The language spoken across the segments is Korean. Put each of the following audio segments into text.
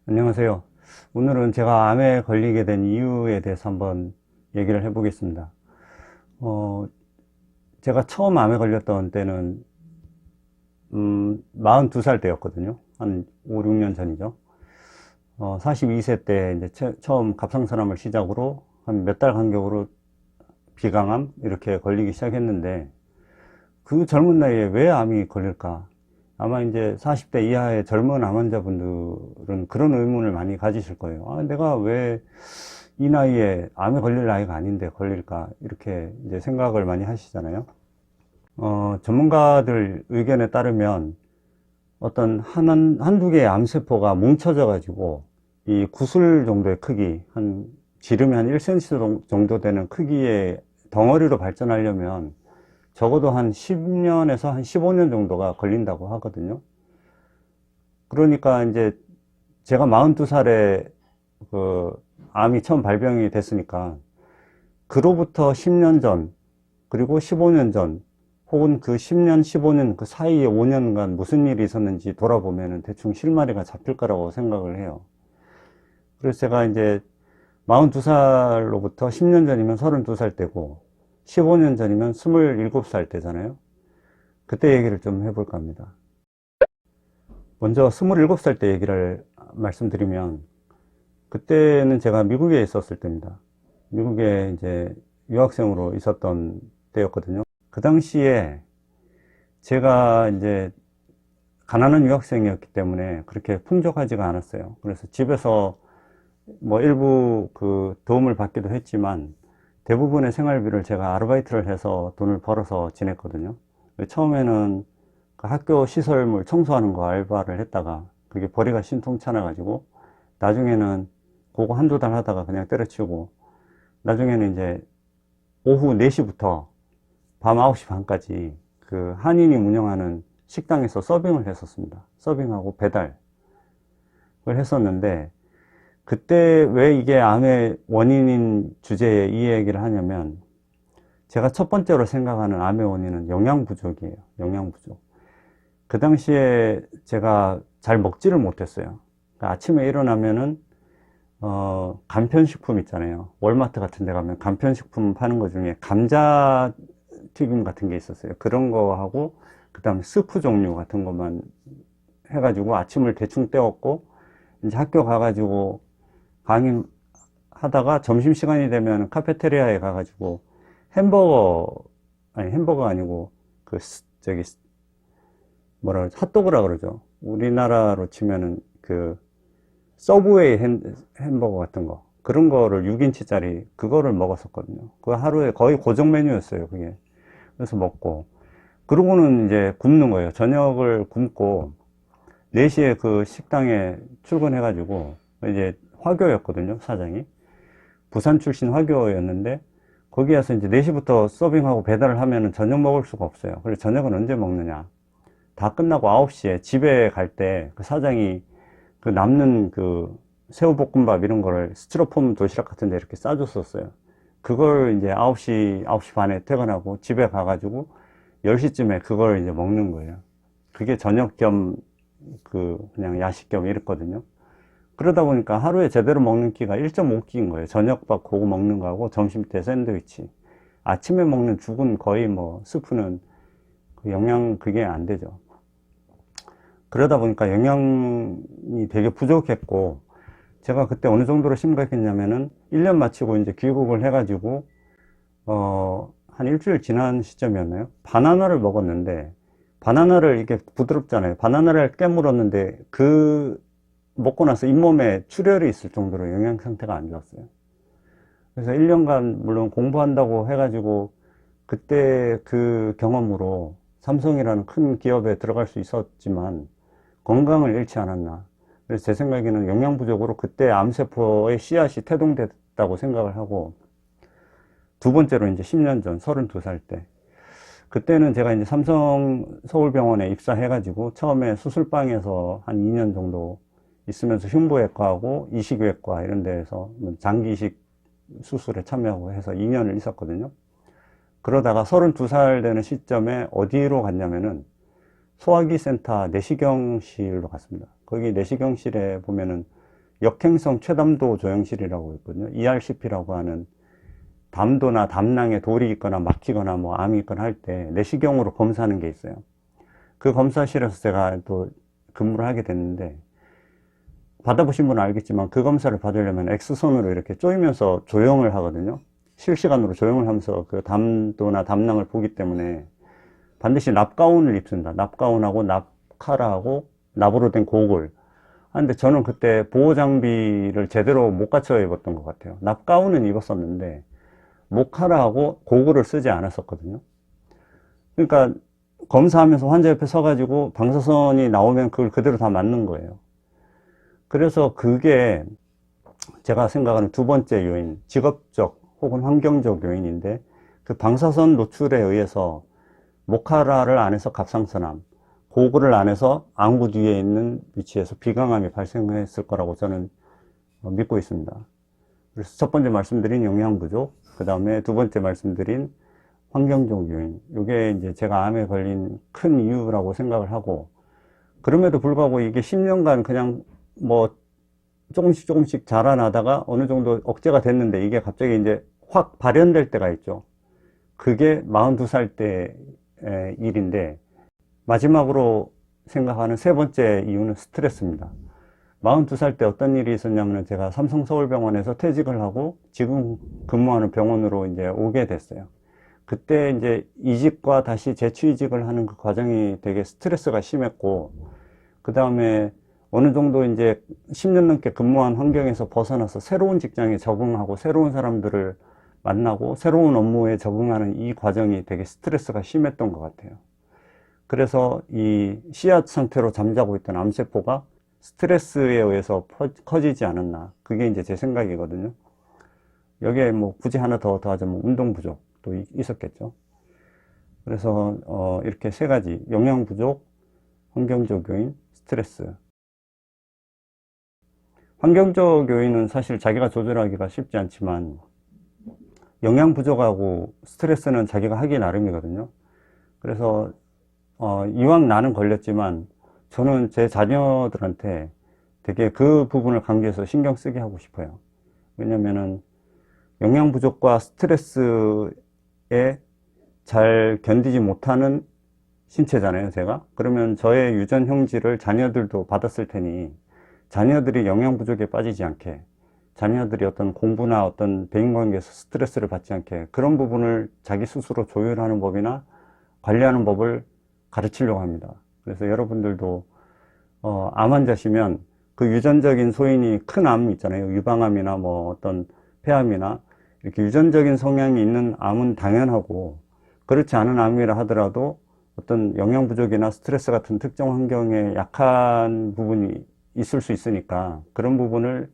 안녕하세요. 오늘은 제가 암에 걸리게 된 이유에 대해서 한번 얘기를 해보겠습니다. 어, 제가 처음 암에 걸렸던 때는 42살 때였거든요. 한 5, 6년 전이죠. 42세 때 이제 처음 갑상선암을 시작으로 한 몇 달 간격으로 비강암 이렇게 걸리기 시작했는데, 그 젊은 나이에 왜 암이 걸릴까? 아마 이제 40대 이하의 젊은 암 환자분들은 그런 의문을 많이 가지실 거예요. 내가 왜 이 나이에 암에 걸릴 나이가 아닌데 걸릴까? 이렇게 이제 생각을 많이 하시잖아요. 전문가들 의견에 따르면 어떤 한두 개의 암세포가 뭉쳐져 가지고 이 구슬 정도의 크기, 지름이 한 1cm 정도 되는 크기의 덩어리로 발전하려면 적어도 한 10년에서 한 15년 정도가 걸린다고 하거든요. 그러니까 이제 제가 42살에 그 암이 처음 발병이 됐으니까 그로부터 10년 전, 그리고 15년 전, 혹은 그 10년, 15년 그 사이에 5년간 무슨 일이 있었는지 돌아보면 대충 실마리가 잡힐 거라고 생각을 해요. 그래서 제가 이제 42살로부터 10년 전이면 32살 때고 15년 전이면 27살 때잖아요. 그때 얘기를 좀 해볼까 합니다. 먼저 27살 때 얘기를 말씀드리면, 그때는 제가 미국에 있었을 때입니다. 미국에 이제 유학생으로 있었던 때였거든요. 그 당시에 제가 이제 가난한 유학생이었기 때문에 그렇게 풍족하지가 않았어요. 그래서 집에서 뭐 일부 그 도움을 받기도 했지만 대부분의 생활비를 제가 아르바이트를 해서 돈을 벌어서 지냈거든요. 처음에는 그 학교 시설물 청소하는 거 알바를 했다가 그게 벌이가 신통찮아 가지고 나중에는 그거 한두 달 하다가 그냥 때려치우고, 나중에는 이제 오후 4시부터 밤 9시 반까지 그 한인이 운영하는 식당에서 서빙을 했었습니다. 서빙하고 배달을 했었는데, 그때 왜 이게 암의 원인인 주제에 이 얘기를 하냐면, 제가 첫 번째로 생각하는 암의 원인은 영양 부족이에요. 영양 부족. 그 당시에 제가 잘 먹지를 못했어요. 그러니까 아침에 일어나면은 간편식품 있잖아요. 월마트 같은 데 가면 간편식품 파는 거 중에 감자튀김 같은 게 있었어요. 그런 거 하고, 그 다음에 스프 종류 같은 것만 해가지고 아침을 대충 때웠고, 이제 학교 가가지고 강의 하다가 점심시간이 되면 카페테리아에 가가지고 햄버거 아니고, 저기, 핫도그라 그러죠. 우리나라로 치면은 서브웨이 햄버거 같은 거. 그런 거를 6인치짜리 그거를 먹었었거든요. 그 하루에 거의 고정 메뉴였어요, 그게. 그래서 먹고. 그러고는 이제 굶는 거예요. 저녁을 굶고 4시에 그 식당에 출근해가지고, 이제 화교였거든요, 사장이. 부산 출신 화교였는데, 거기 에서 이제 4시부터 서빙하고 배달을 하면은 저녁 먹을 수가 없어요. 그래서 저녁은 언제 먹느냐. 다 끝나고 9시에 집에 갈 때 그 사장이 그 남는 그 새우볶음밥 이런 거를 스티로폼 도시락 같은 데 이렇게 싸줬었어요. 그걸 이제 9시 반에 퇴근하고 집에 가가지고 10시쯤에 그걸 이제 먹는 거예요. 그게 저녁 겸 그냥 야식 겸 이랬거든요. 그러다 보니까 하루에 제대로 먹는 끼가 1.5끼인 거예요. 저녁밥 그거 먹는 거하고 점심 때 샌드위치. 아침에 먹는 죽은 거의 뭐 스프는 그 영양 그게 안 되죠. 그러다 보니까 영양이 되게 부족했고, 제가 그때 어느 정도로 심각했냐면은 1년 마치고 이제 귀국을 해가지고 한 일주일 지난 시점이었나요? 바나나를 먹었는데, 바나나를 이게 부드럽잖아요. 바나나를 깨물었는데 그 먹고 나서 잇몸에 출혈이 있을 정도로 영양 상태가 안 좋았어요. 그래서 1년간 물론 공부한다고 해가지고 그때 그 경험으로 삼성이라는 큰 기업에 들어갈 수 있었지만 건강을 잃지 않았나. 그래서 제 생각에는 영양 부족으로 그때 암세포의 씨앗이 태동됐다고 생각을 하고, 두 번째로 이제 10년 전 32살 때, 그때는 제가 이제 삼성 서울병원에 입사해가지고 처음에 수술방에서 한 2년 정도 있으면서 흉부외과하고 이식외과 이런 데에서 장기 이식 수술에 참여하고 해서 2년을 있었거든요. 그러다가 32살 되는 시점에 어디로 갔냐면은 소화기 센터 내시경실로 갔습니다. 거기 내시경실에 보면은 역행성 최담도 조형실이라고 있거든요. ERCP라고 하는 담도나 담낭에 돌이 있거나 막히거나 뭐 암이 있거나 할 때 내시경으로 검사하는 게 있어요. 그 검사실에서 제가 또 근무를 하게 됐는데, 받아보신 분은 알겠지만 그 검사를 받으려면 X선으로 이렇게 쪼이면서 조형을 하거든요. 실시간으로 조형을 하면서 그 담도나 담낭을 보기 때문에 반드시 납가운을 입습니다. 납가운하고 납카라하고 납으로 된 고글. 근데 저는 그때 보호장비를 제대로 못 갖춰 입었던 것 같아요. 납가운은 입었었는데 모카라하고 고글을 쓰지 않았었거든요. 그러니까 검사하면서 환자 옆에 서가지고 방사선이 나오면 그걸 그대로 다 맞는 거예요. 그래서 그게 제가 생각하는 두 번째 요인, 직업적 혹은 환경적 요인인데, 그 방사선 노출에 의해서 모카라를 안 해서 갑상선암, 고글을 안 해서 안구 뒤에 있는 위치에서 비강암이 발생했을 거라고 저는 믿고 있습니다. 그래서 첫 번째 말씀드린 영양 부족, 그 다음에 두 번째 말씀드린 환경적 요인, 이게 이제 제가 암에 걸린 큰 이유라고 생각을 하고, 그럼에도 불구하고 이게 10년간 그냥 뭐 조금씩 자라나다가 어느 정도 억제가 됐는데, 이게 갑자기 이제 확 발현될 때가 있죠. 그게 42살 때 일인데, 마지막으로 생각하는 세 번째 이유는 스트레스입니다. 42살 때 어떤 일이 있었냐면, 제가 삼성서울병원에서 퇴직을 하고 지금 근무하는 병원으로 이제 오게 됐어요. 그때 이제 이직과 다시 재취직을 하는 그 과정이 되게 스트레스가 심했고, 그 다음에 어느 정도 이제 10년 넘게 근무한 환경에서 벗어나서 새로운 직장에 적응하고 새로운 사람들을 만나고 새로운 업무에 적응하는 이 과정이 되게 스트레스가 심했던 것 같아요. 그래서 이 씨앗 상태로 잠자고 있던 암세포가 스트레스에 의해서 커지지 않았나. 그게 이제 제 생각이거든요. 여기에 뭐 굳이 하나 더 더하자면 운동 부족도 있었겠죠. 그래서 이렇게 세 가지, 영양 부족, 환경적 요인, 스트레스. 환경적 요인은 사실 자기가 조절하기가 쉽지 않지만, 영양 부족하고 스트레스는 자기가 하기 나름이거든요. 그래서 이왕 나는 걸렸지만 저는 제 자녀들한테 되게 그 부분을 강조해서 신경 쓰게 하고 싶어요. 왜냐면은 영양 부족과 스트레스에 잘 견디지 못하는 신체잖아요, 제가. 그러면 저의 유전 형질을 자녀들도 받았을 테니, 자녀들이 영양 부족에 빠지지 않게, 자녀들이 어떤 공부나 어떤 대인관계에서 스트레스를 받지 않게, 그런 부분을 자기 스스로 조율하는 법이나 관리하는 법을 가르치려고 합니다. 그래서 여러분들도 암 환자시면 그 유전적인 소인이 큰 암 있잖아요. 유방암이나 뭐 어떤 폐암이나 이렇게 유전적인 성향이 있는 암은 당연하고, 그렇지 않은 암이라 하더라도 어떤 영양 부족이나 스트레스 같은 특정 환경에 약한 부분이 있을 수 있으니까, 그런 부분을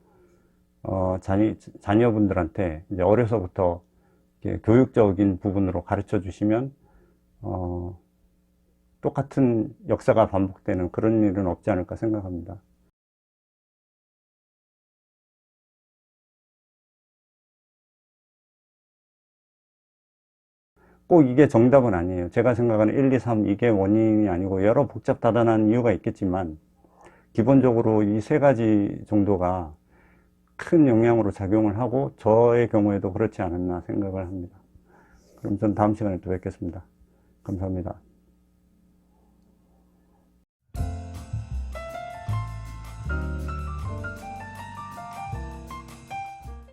자녀분들한테 이제 어려서부터 교육적인 부분으로 가르쳐 주시면 똑같은 역사가 반복되는 그런 일은 없지 않을까 생각합니다. 꼭 이게 정답은 아니에요. 제가 생각하는 1, 2, 3 이게 원인이 아니고 여러 복잡다단한 이유가 있겠지만, 기본적으로 이 세 가지 정도가 큰 영향으로 작용을 하고, 저의 경우에도 그렇지 않았나 생각을 합니다. 그럼 전 다음 시간에 또 뵙겠습니다. 감사합니다.